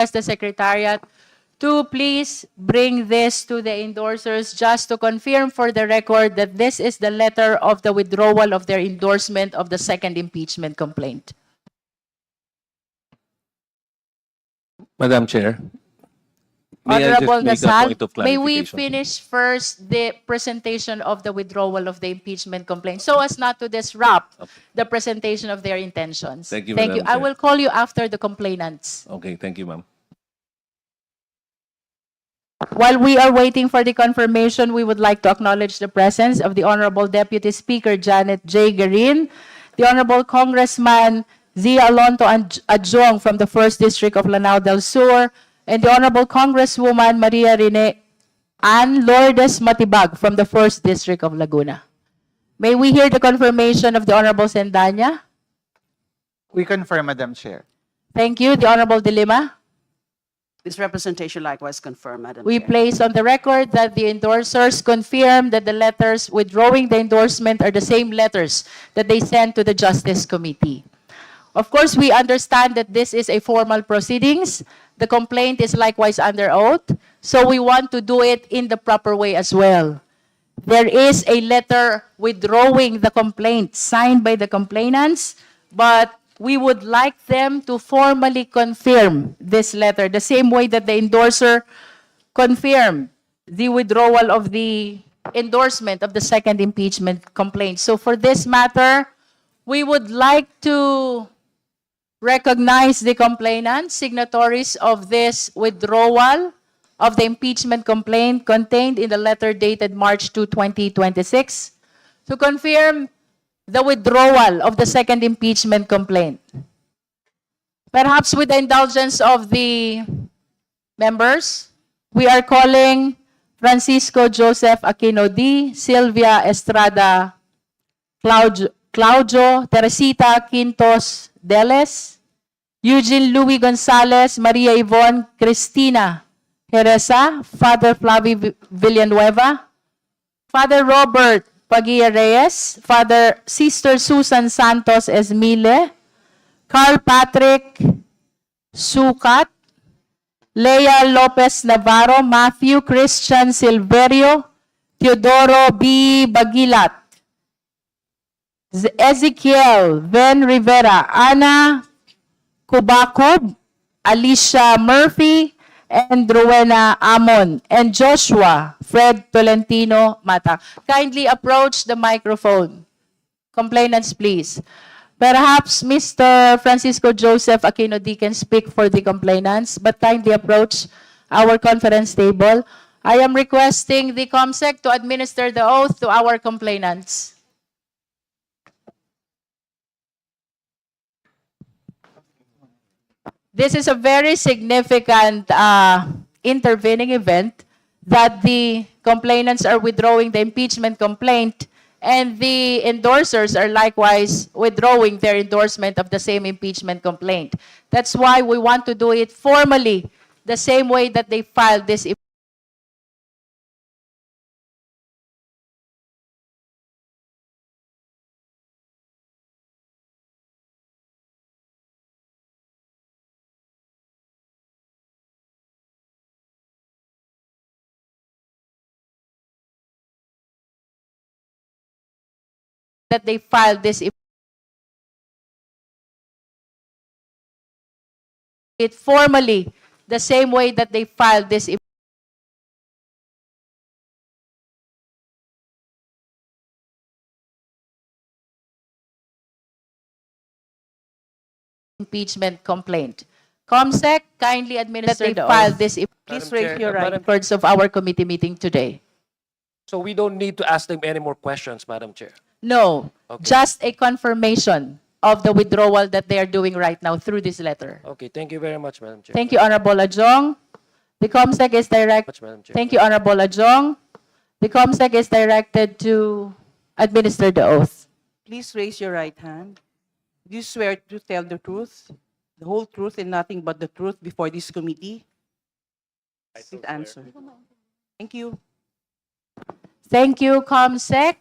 request the Secretariat to please bring this to the endorsers just to confirm for the record that this is the letter of the withdrawal of their endorsement of the second impeachment complaint. Madam Chair, may I Honorable just make a Gasal, point of may we clarification? finish first the presentation of the withdrawal of the impeachment complaint so as not to disrupt the presentation of their intentions? Thank you, Thank you. Madam I Chair. will call you after the complainants. Okay, thank you, ma'am. While we are waiting for the confirmation, we would like to acknowledge the presence of the Honorable Deputy Speaker Janet J. Garin, the Honorable Congressman Zia Alonto Adjong from the 1st District of Lanao del Sur, and the Honorable Congresswoman Maria Rene Ann Lourdes Matibag from the 1st District of Laguna. May we hear the confirmation of the Honorable Sendanya? We confirm, Madam Chair. Thank you. The Honorable De Lima? This representation likewise confirmed, Madam We Chair. place on the record that the endorsers confirm that the letters withdrawing the endorsement are the same letters that they sent to the Justice Committee. Of course, we understand that this is a formal proceedings. The complaint is likewise under oath, so we want to do it in the proper way as well. There is a letter withdrawing the complaint signed by the complainants, but we would like them to formally confirm this letter the same way that the endorser confirmed the withdrawal of the endorsement of the second impeachment complaint. So for this matter, we would like to recognize the complainants, signatories of this withdrawal of the impeachment complaint contained in the letter dated March 2, 2026, to confirm the withdrawal of the second impeachment complaint. Perhaps with the indulgence of the members, we are calling Francisco Joseph Aquino D., Sylvia Estrada Claudio Teresita Quintos Deles, Eugene Louis Gonzalez, Maria Yvonne Cristina Jereza, Father Flavio Villanueva, Father Robert Pagia Reyes, Sister Susan Santos Esmile, Carl Patrick Sukat, Lea Lopez Navarro, Matthew Christian Silverio, Teodoro B. Bagilat, Ezekiel Ven Rivera, Ana Kubakob, Alicia Murphy, and Rowena Amon, and Joshua Fred Tolentino Mata. Kindly approach the microphone. Complainants, please. Perhaps Mr. Francisco Joseph Aquino D. can speak for the complainants, but kindly approach our conference table. I am requesting the COMSEC to administer the oath to our complainants. This is a very significant intervening event that the complainants are withdrawing the impeachment complaint and the endorsers are likewise withdrawing their endorsement of the same impeachment complaint. That's why we want to do it formally, the same way that they filed this that they filed this it formally the same way that they filed this impeachment complaint. COMSEC, kindly administer the oath. This. Please raise your right records of our committee meeting today. So we don't need to ask them any more questions, Madam Chair. No, Okay. just a confirmation of the withdrawal that they are doing right now through this letter. Okay, thank you very much, Madam Chair. Thank you, Honorable Adjong. The COMSEC is Much, Madam Chair. Thank you, Honorable Adjong. The COMSEC is directed to administer the oath. Please raise your right hand. Do you swear to tell the truth, the whole truth, and nothing but the truth before this committee? Please answer. Thank you. Thank you, COMSEC.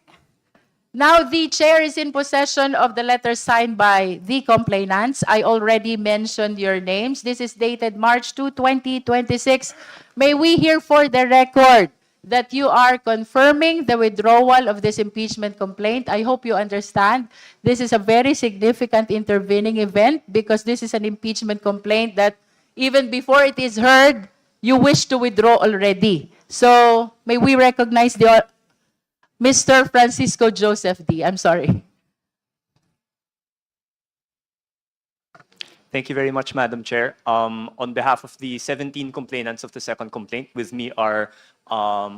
Now the chair is in possession of the letter signed by the complainants. I already mentioned your names. This is dated March 2, 2026. May we hear for the record that you are confirming the withdrawal of this impeachment complaint. I hope you understand this is a very significant intervening event because this is an impeachment complaint that even before it is heard, you wish to withdraw already. So may we recognize the Mr. Francisco Joseph D. I'm sorry. Thank you very much, Madam Chair. On behalf of the 17 complainants of the second complaint, with me are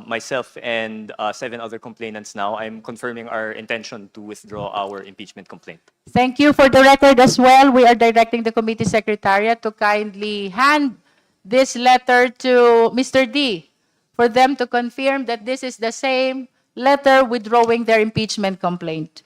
myself and 7 other complainants now. I'm confirming our intention to withdraw our impeachment complaint. Thank you. For the record as well, we are directing the committee secretariat to kindly hand this letter to Mr. D for them to confirm that this is the same letter withdrawing their impeachment complaint.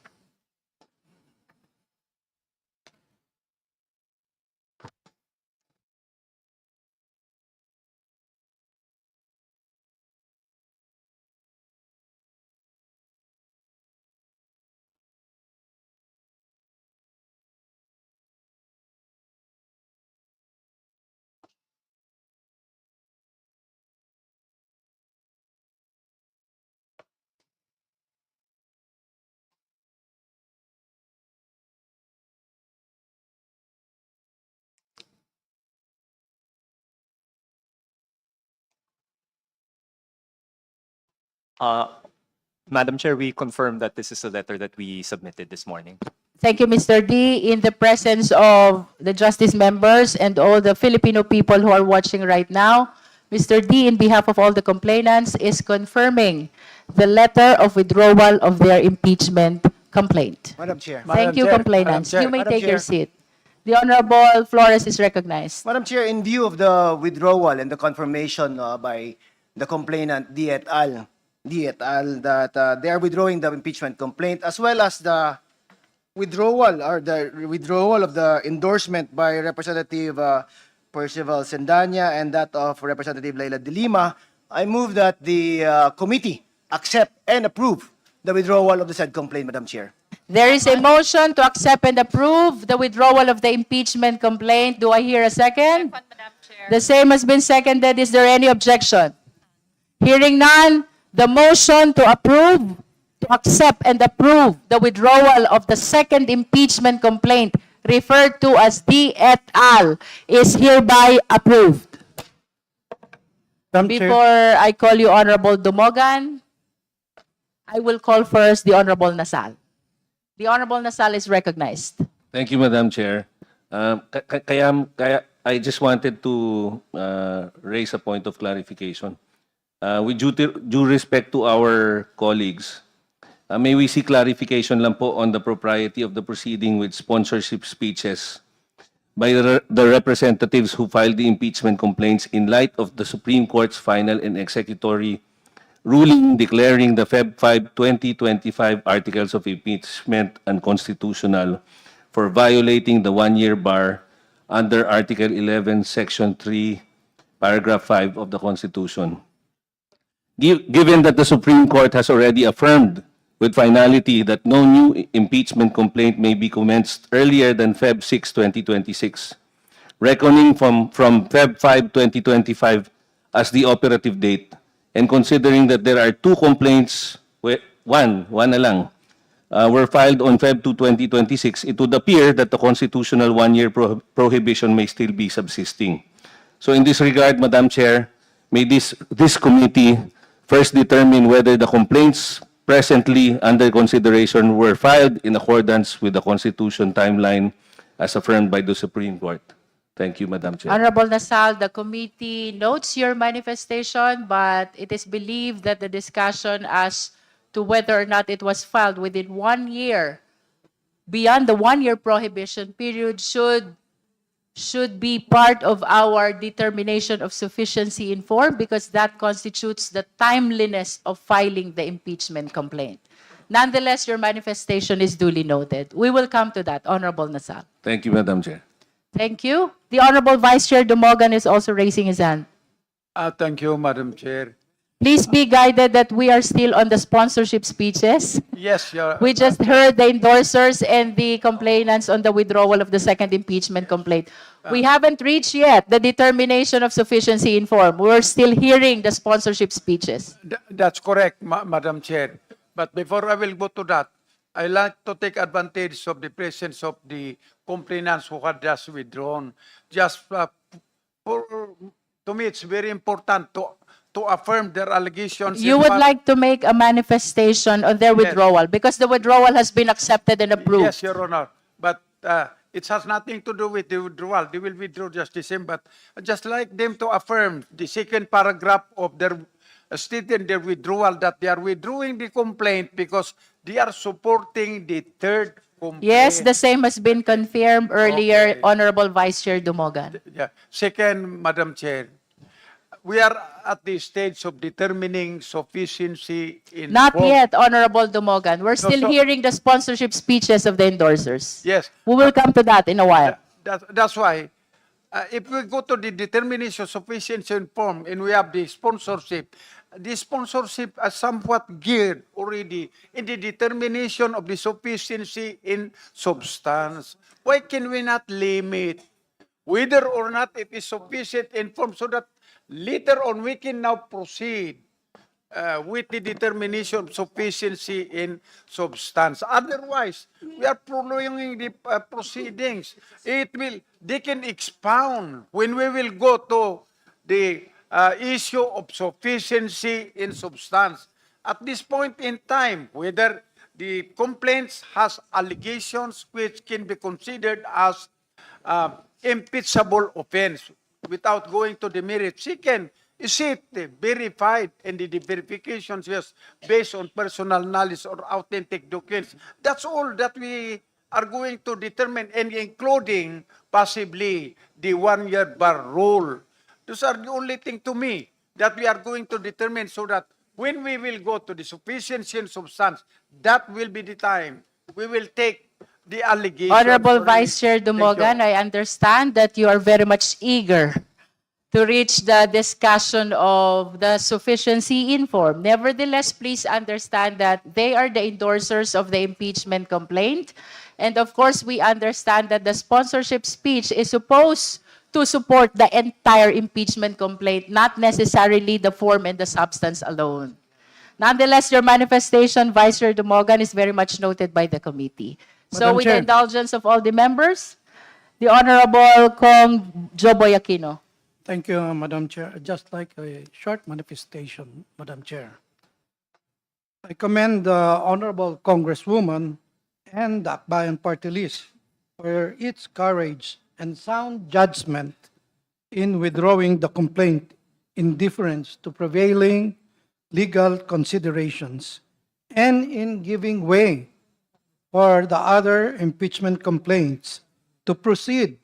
Madam Chair, we confirm that this is a letter that we submitted this morning. Thank you, Mr. D. In the presence of the justice members and all the Filipino people who are watching right now, Mr. D, in behalf of all the complainants, is confirming the letter of withdrawal of their impeachment complaint. Madam Chair. Thank you, complainants. You may Madam take your Chair. seat. The Honorable Flores is recognized. Madam Chair, in view of the withdrawal and the confirmation by the complainant, D et al., that they are withdrawing the impeachment complaint, as well as the withdrawal of the endorsement by Representative Percival Sendanya and that of Representative Leila de Lima, I move that the committee accept and approve the withdrawal of the said complaint, Madam Chair. There is a motion to accept and approve the withdrawal of the impeachment complaint. Do I hear a second? The same has been seconded. Is there any objection? Hearing none, the motion to approve, to accept and approve the withdrawal of the second impeachment complaint referred to as D et al. Is hereby approved. Before I call you Honorable Dumogan, I will call first the Honorable Nasal. The Honorable Nasal is recognized. Thank you, Madam Chair. Kaya I just wanted to raise a point of clarification. With due respect to our colleagues, may we see clarification lang po on the propriety of the proceeding with sponsorship speeches by the representatives who filed the impeachment complaints in light of the Supreme Court's final and executory ruling declaring the Feb 5, 2025 articles of impeachment unconstitutional for violating the one-year bar under Article 11, Section 3, Paragraph 5 of the Constitution. Given that the Supreme Court has already affirmed with finality that no new impeachment complaint may be commenced earlier than Feb 6, 2026, reckoning from Feb 5, 2025 as the operative date, and considering that there are 2 complaints, one na lang, were filed on Feb 2, 2026, it would appear that the constitutional one-year prohibition may still be subsisting. So in this regard, Madam Chair, may this committee first determine whether the complaints presently under consideration were filed in accordance with the Constitution timeline as affirmed by the Supreme Court. Thank you, Madam Chair. Honorable Nasal, the committee notes your manifestation, but it is believed that the discussion as to whether or not it was filed within 1 year, beyond the 1-year prohibition period, should be part of our determination of sufficiency in form because that constitutes the timeliness of filing the impeachment complaint. Nonetheless, your manifestation is duly noted. We will come to that, Honorable Nasal. Thank you, Madam Chair. Thank you. The Honorable Vice Chair Dumogan is also raising his hand. Thank you, Madam Chair. Please be guided that we are still on the sponsorship speeches. Yes, Your We just heard the endorsers and the complainants on the withdrawal of the second impeachment complaint. We haven't reached yet the determination of sufficiency in form. We're still hearing the sponsorship speeches. That's correct, Madam Chair. But before I will go to that, I like to take advantage of the presence of the complainants who had just withdrawn. Just to me, it's very important to affirm their allegations. You In would fact, like to make a manifestation on their withdrawal because the withdrawal has been accepted and approved. Yes, Your Honor. But it has nothing to do with the withdrawal. They will withdraw just the same. But I just like them to affirm the second paragraph of their stating their withdrawal, that they are withdrawing the complaint because they are supporting the third complaint. Yes, the same has been confirmed earlier, Okay. Honorable Vice Chair Dumogan. Yeah. Second, Madam Chair, we are at the stage of determining sufficiency in Not form. yet, Honorable Dumogan. We're still so- hearing the sponsorship speeches of the endorsers. Yes. We will come to that in a while. That's why, if we go to the determination of sufficiency in form and we have the sponsorship are somewhat geared already in the determination of the sufficiency in substance. Why can we not limit whether or not it is sufficient in form so that later on we can now proceed with the determination of sufficiency in substance. Otherwise, we are prolonging the proceedings. They can expound when we will go to the issue of sufficiency in substance. At this point in time, whether the complaints has allegations which can be considered as impeachable offense without going to the merits. Second, is it verified and the verifications just based on personal knowledge or authentic documents? That's all that we are going to determine, and including possibly the one-year bar rule. Those are the only thing to me that we are going to determine so that when we will go to the sufficiency and substance, that will be the time we will take the allegation. Honorable Vice Chair Dumogan, I understand that you are very much eager to reach the discussion of the sufficiency in form. Nevertheless, please understand that they are the endorsers of the impeachment complaint. And of course, we understand that the sponsorship speech is supposed to support the entire impeachment complaint, not necessarily the form and the substance alone. Nonetheless, your manifestation, Vice Chair Dumogan, is very much noted by the committee. So Madam with the Chair. indulgence of all the members, the Honorable Kong Joboy Aquino. Thank you, Madam Chair. Just like a short manifestation, Madam Chair. I commend the Honorable Congresswoman and the Akbayan Party List for its courage and sound judgment in withdrawing the complaint in deference to prevailing legal considerations and in giving way for the other impeachment complaints to proceed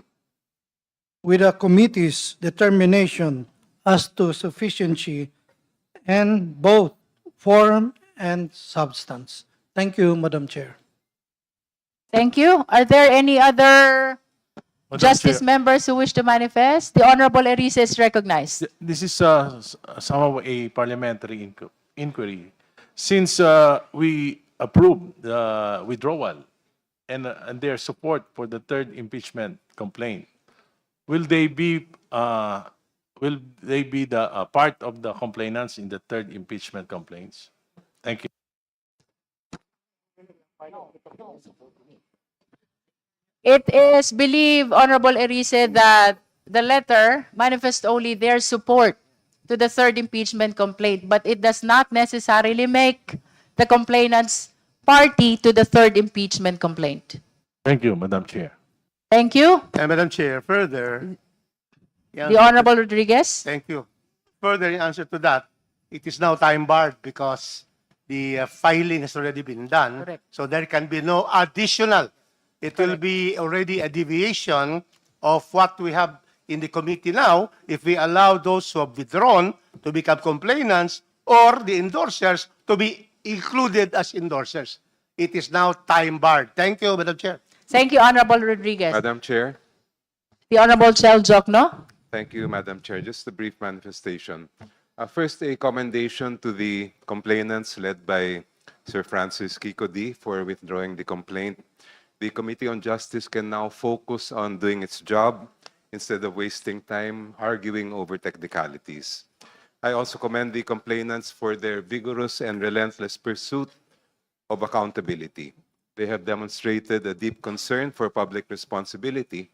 with the committee's determination as to sufficiency and both form and substance. Thank you, Madam Chair. Thank you. Are there any other justice members who wish to manifest? The Honorable Erice is recognized. This is somehow a parliamentary inquiry. Since we approved the withdrawal and their support for the third impeachment complaint, will they be the part of the complainants in the third impeachment complaints? Thank you. It is believed, Honorable Erice, that the letter manifests only their support to the third impeachment complaint, but it does not necessarily make the complainants party to the third impeachment complaint. Thank you, Madam Chair. Thank you. And Madam Chair, further, The Honorable Rodriguez. thank you. Further, in answer to that, it is now time barred because the filing has already been done. Correct. So there can be no additional. It will be already a deviation of what we have in the committee now if we allow those who have withdrawn to become complainants or the endorsers to be included as endorsers. It is now time barred. Thank you, Madam Chair. Thank you, Honorable Rodriguez. Madam Chair, The Honorable Chel Jokno. thank you, Madam Chair. Just a brief manifestation. First, a commendation to the complainants led by Sir Francis Kikodi for withdrawing the complaint. The Committee on Justice can now focus on doing its job instead of wasting time arguing over technicalities. I also commend the complainants for their vigorous and relentless pursuit of accountability. They have demonstrated a deep concern for public responsibility,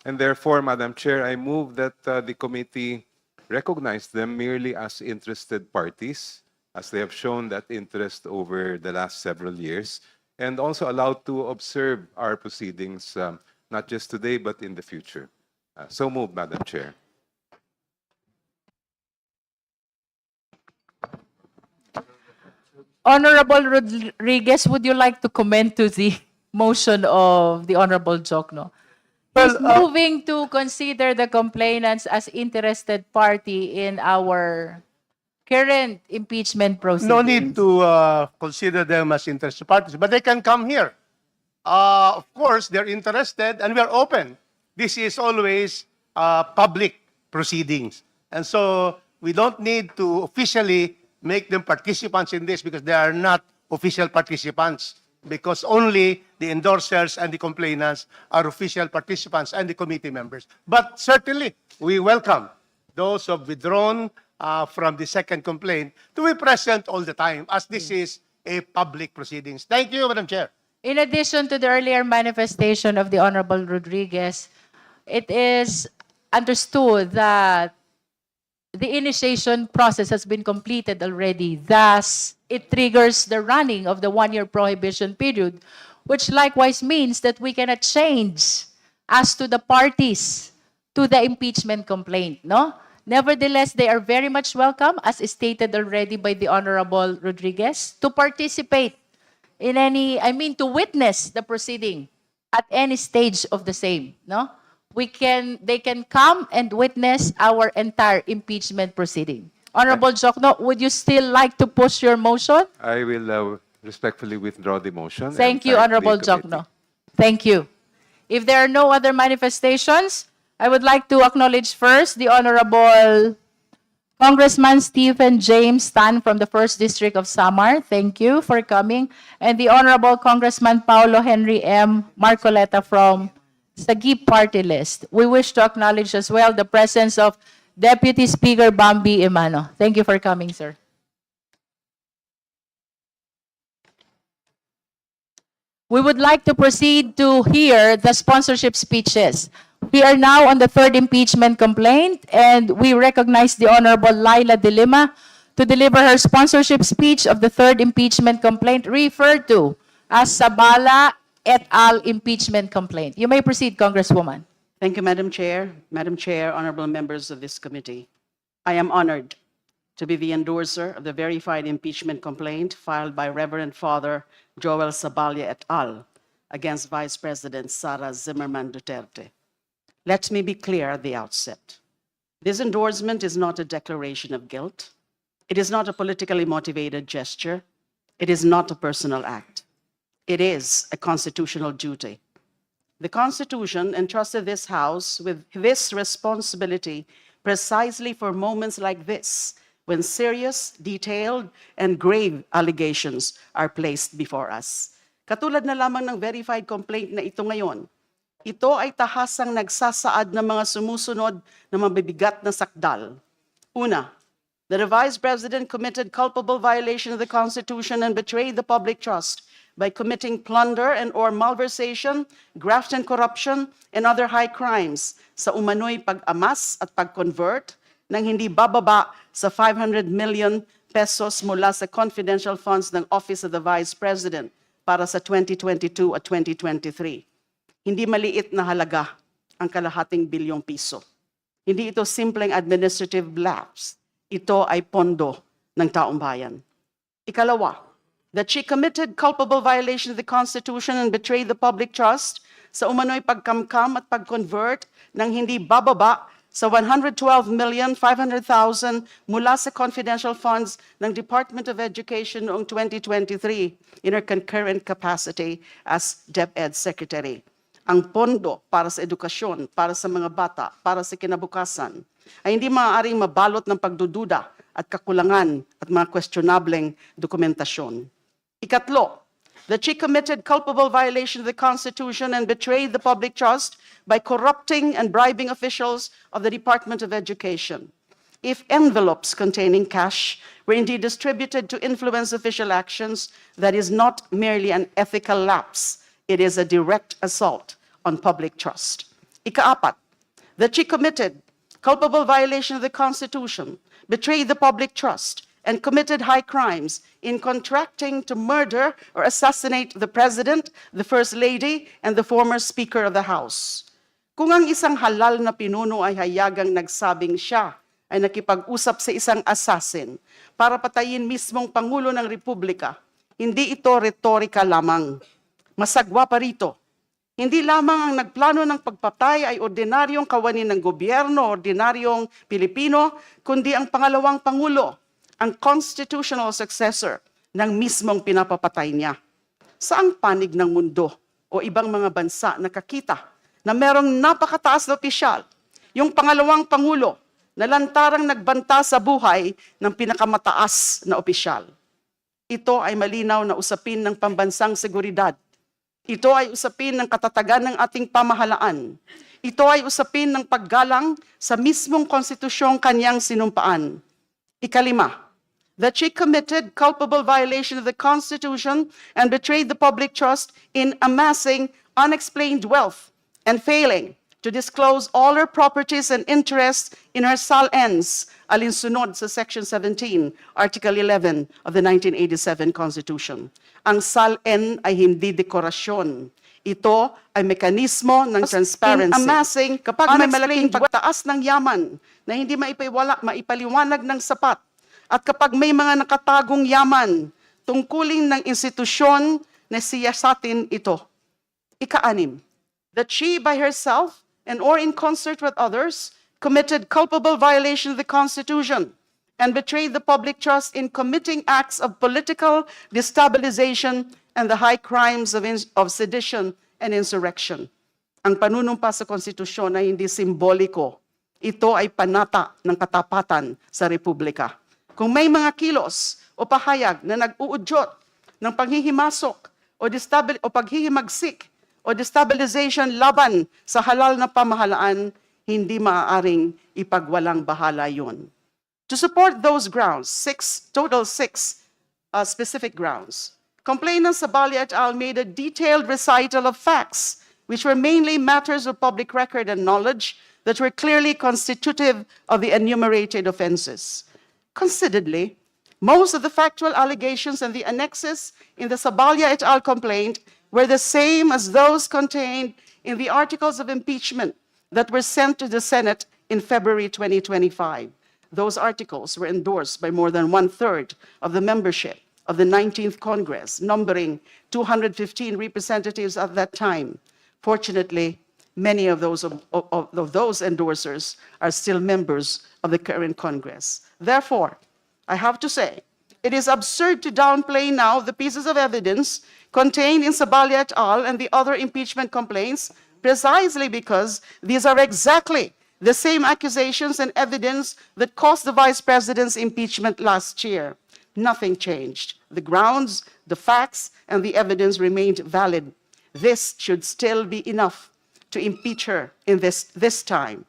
and therefore, Madam Chair, I move that the committee recognize them merely as interested parties, as they have shown that interest over the last several years, and also allowed to observe our proceedings, not just today, but in the future. So moved, Madam Chair. Honorable Rodriguez, would you like to comment to the motion of the Honorable Jokno? He's moving to consider the complainants as interested party in our current impeachment proceedings. No need to consider them as interested parties, but they can come here. Of course, they're interested and we are open. This is always public proceedings. And so we don't need to officially make them participants in this because they are not official participants, because only the endorsers and the complainants are official participants and the committee members. But certainly, we welcome those who have withdrawn from the second complaint to be present all the time, as this is a public proceedings. Thank you, Madam Chair. In addition to the earlier manifestation of the Honorable Rodriguez, it is understood that the initiation process has been completed already. Thus, it triggers the running of the one-year prohibition period, which likewise means that we cannot change as to the parties to the impeachment complaint, no? Nevertheless, they are very much welcome, as stated already by the Honorable Rodriguez, to participate in to witness the proceeding at any stage of the same, no? They can come and witness our entire impeachment proceeding. Honorable Jokno, would you still like to push your motion? I will respectfully withdraw the motion. Thank and you, thank the Honorable committee. Jokno. Thank you. If there are no other manifestations, I would like to acknowledge first the Honorable Congressman Stephen James Tan from the 1st District of Samar. Thank you for coming. And the Honorable Congressman Paulo Henry M. Marcoleta from Sagip Party List. We wish to acknowledge as well the presence of Deputy Speaker Bambi Emano. Thank you for coming, sir. We would like to proceed to hear the sponsorship speeches. We are now on the third impeachment complaint, and we recognize the Honorable Laila De Lima to deliver her sponsorship speech of the third impeachment complaint referred to as Sabala et al. Impeachment complaint. You may proceed, Congresswoman. Thank you, Madam Chair. Madam Chair, honorable members of this committee. I am honored to be the endorser of the verified impeachment complaint filed by Reverend Father Joel Sabala et al. Against Vice President Sara Zimmerman Duterte. Let me be clear at the outset. This endorsement is not a declaration of guilt. It is not a politically motivated gesture. It is not a personal act. It is a constitutional duty. The Constitution entrusted this House with this responsibility precisely for moments like this, when serious, detailed, and grave allegations are placed before us. Katulad na lamang ng verified complaint na ito ngayon, ito ay tahasang nagsasaad ng mga sumusunod na mabibigat na sakdal. Una, that the Vice President committed culpable violation of the Constitution and betrayed the public trust by committing plunder and or malversation, graft and corruption, and other high crimes sa umano'y pag-amas at pag-convert ng hindi bababa sa 500 million pesos mula sa confidential funds ng Office of the Vice President para sa 2022 at 2023. Hindi maliit na halaga ang kalahating bilyong piso. Hindi ito simpleng administrative lapse. Ito ay pondo ng taong bayan. Ikalawa, that she committed culpable violation of the Constitution and betrayed the public trust sa umano'y pagkamkam at pag-convert ng hindi bababa sa 112,500,000 mula sa confidential funds ng Department of Education noong 2023 in her concurrent capacity as DepEd Secretary. Ang pondo para sa edukasyon, para sa mga bata, para sa kinabukasan, ay hindi maaaring mabalot ng pagdududa at kakulangan at mga questionableng dokumentasyon. Ikatlo, that she committed culpable violation of the Constitution and betrayed the public trust by corrupting and bribing officials of the Department of Education. If envelopes containing cash were indeed distributed to influence official actions, that is not merely an ethical lapse, it is a direct assault on public trust. Ikaapat, that she committed culpable violation of the Constitution, betrayed the public trust, and committed high crimes in contracting to murder or assassinate the President, the First Lady, and the former Speaker of the House. Kung ang isang halal na pinuno ay hayagang nagsabing siya ay nakipag-usap sa isang assassin para patayin mismong Pangulo ng Republika, hindi ito retorika lamang. Masagwa pa rito. Hindi lamang ang nagplano ng pagpatay ay ordinaryong kawani ng gobyerno, ordinaryong Pilipino, kundi ang pangalawang Pangulo, ang constitutional successor ng mismong pinapapatay niya. Saang panig ng mundo o ibang mga bansa nakakita na merong napakataas na opisyal, yung pangalawang Pangulo, na lantarang nagbanta sa buhay ng pinakamataas na opisyal? Ito ay malinaw na usapin ng pambansang seguridad. Ito ay usapin ng katatagan ng ating pamahalaan. Ito ay usapin ng paggalang sa mismong konstitusyong kanyang sinumpaan. Ikalima, that she committed culpable violation of the Constitution and betrayed the public trust in amassing unexplained wealth and failing to disclose all her properties and interests in her SAL-Ns, alinsunod sa Section 17, Article 11 of the 1987 Constitution. Ang SAL-N ay hindi dekorasyon. Ito ay mekanismo ng transparency. In amassing, kapag may malaking pagtaas ng yaman na hindi maipaliwanag ng sapat, at kapag may mga nakatagong yaman tungkulin ng institusyon na siyasatin ito. Ika-anim, that she by herself and or in concert with others committed culpable violation of the Constitution and betrayed the public trust in committing acts of political destabilization and the high crimes of sedition and insurrection. Ang panunumpa sa konstitusyon ay hindi simboliko. Ito ay panata ng katapatan sa Republika. Kung may mga kilos o pahayag na nag-uudyot ng panghihimasok o paghihimagsik o destabilization laban sa halal na pamahalaan, hindi maaaring ipagwalang bahala yun. To support those grounds, total six specific grounds, complainant Sabalia et al. Made a detailed recital of facts, which were mainly matters of public record and knowledge that were clearly constitutive of the enumerated offenses. Consideredly, most of the factual allegations and the annexes in the Sabalia et al. Complaint were the same as those contained in the articles of impeachment that were sent to the Senate in February 2025. Those articles were endorsed by more than 1/3 of the membership of the 19th Congress, numbering 215 representatives at that time. Fortunately, many of those endorsers are still members of the current Congress. Therefore, I have to say, it is absurd to downplay now the pieces of evidence contained in Sabalia et al. And the other impeachment complaints, precisely because these are exactly the same accusations and evidence that caused the Vice President's impeachment last year. Nothing changed. The grounds, the facts, and the evidence remained valid. This should still be enough to impeach her in this time.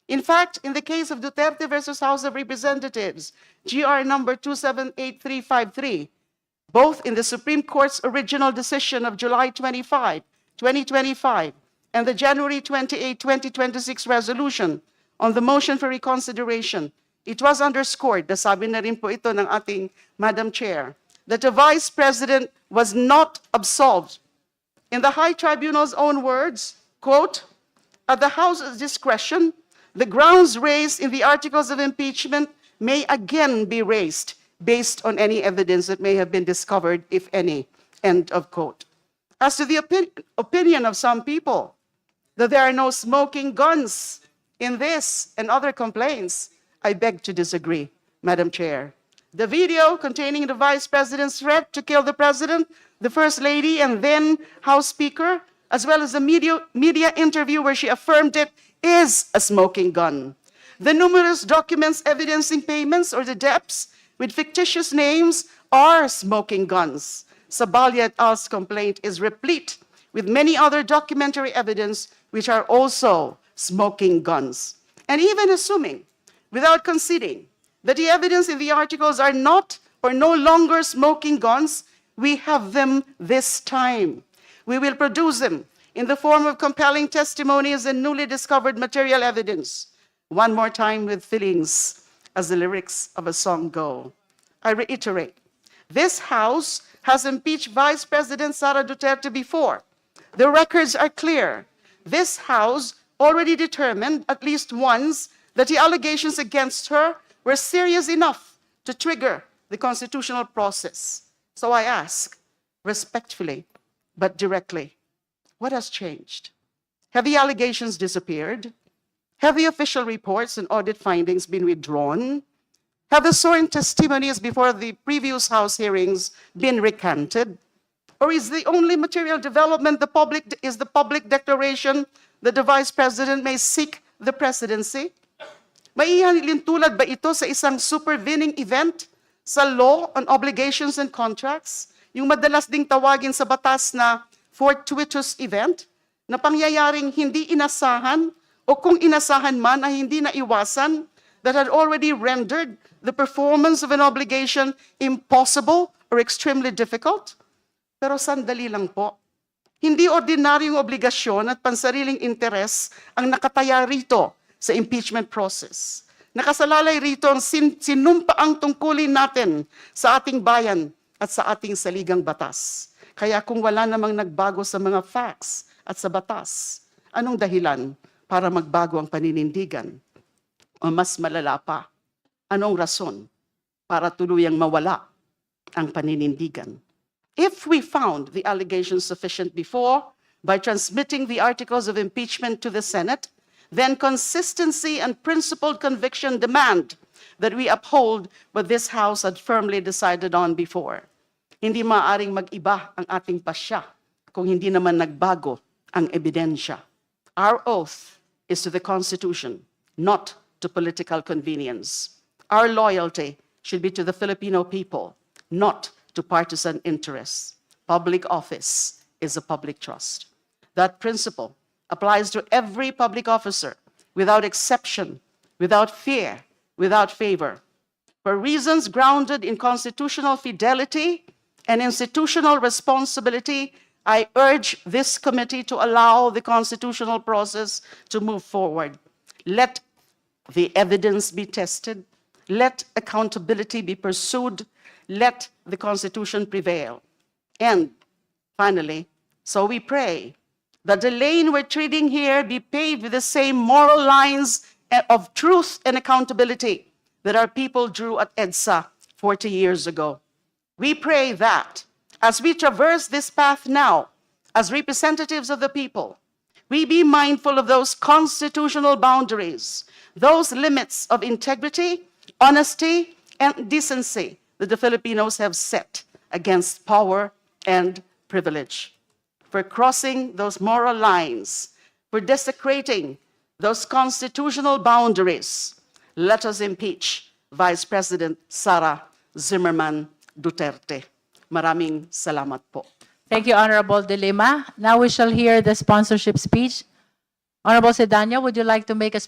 In fact, in the case of Duterte versus House of Representatives, GR number 278353, both in the Supreme Court's original decision of July 25, 2025, and the January 28, 2026 resolution on the motion for reconsideration, it was underscored, nasabi na rin po ito ng ating Madam Chair, that the Vice President was not absolved. In the High Tribunal's own words, quote, at the House's discretion, the grounds raised in the articles of impeachment may again be raised based on any evidence that may have been discovered, if any, end of quote. As to the opinion of some people that there are no smoking guns in this and other complaints, I beg to disagree, Madam Chair. The video containing the Vice President's threat to kill the President, the First Lady, and then House Speaker, as well as the media interview where she affirmed it, is a smoking gun. The numerous documents evidencing payments or the debts with fictitious names are smoking guns. Sabalia et al.'s complaint is replete with many other documentary evidence which are also smoking guns. And even assuming, without conceding, that the evidence in the articles are not or no longer smoking guns, we have them this time. We will produce them in the form of compelling testimonies and newly discovered material evidence. One more time with feelings, as the lyrics of a song go. I reiterate, this House has impeached Vice President Sara Duterte before. The records are clear. This House already determined at least once that the allegations against her were serious enough to trigger the constitutional process. So I ask, respectfully, but directly, what has changed? Have the allegations disappeared? Have the official reports and audit findings been withdrawn? Have the sworn testimonies before the previous House hearings been recanted? Or is the only material development the public declaration that the Vice President may seek the presidency? Maihalintulad ba ito sa isang supervening event sa law on obligations and contracts? Yung madalas ding tawagin sa batas na fortuitous event na pangyayaring hindi inasahan o kung inasahan man ay hindi naiwasan that had already rendered the performance of an obligation impossible or extremely difficult? Pero sandali lang po. Hindi ordinaryong obligasyon at pansariling interes ang nakataya rito sa impeachment process. Nakasalalay rito ang sinumpaang tungkulin natin sa ating bayan at sa ating saligang batas. Kaya kung wala namang nagbago sa mga facts at sa batas, anong dahilan para magbago ang paninindigan? O mas malala pa, anong rason para tuluyang mawala ang paninindigan? If we found the allegations sufficient before by transmitting the articles of impeachment to the Senate, then consistency and principled conviction demand that we uphold what this House had firmly decided on before. Hindi maaaring mag-iba ang ating pasya kung hindi naman nagbago ang ebidensya. Our oath is to the Constitution, not to political convenience. Our loyalty should be to the Filipino people, not to partisan interests. Public office is a public trust. That principle applies to every public officer without exception, without fear, without favor. For reasons grounded in constitutional fidelity and institutional responsibility, I urge this committee to allow the constitutional process to move forward. Let the evidence be tested. Let accountability be pursued. Let the Constitution prevail. And finally, so we pray that the lane we're treading here be paved with the same moral lines of truth and accountability that our people drew at EDSA 40 years ago. We pray that as we traverse this path now, as representatives of the people, we be mindful of those constitutional boundaries, those limits of integrity, honesty, and decency that the Filipinos have set against power and privilege. For crossing those moral lines, for desecrating those constitutional boundaries, let us impeach Vice President Sara Zimmerman Duterte. Maraming salamat po. Thank you, Honorable De Lima. Now we shall hear the sponsorship speech. Honorable Sedano, would you like to make a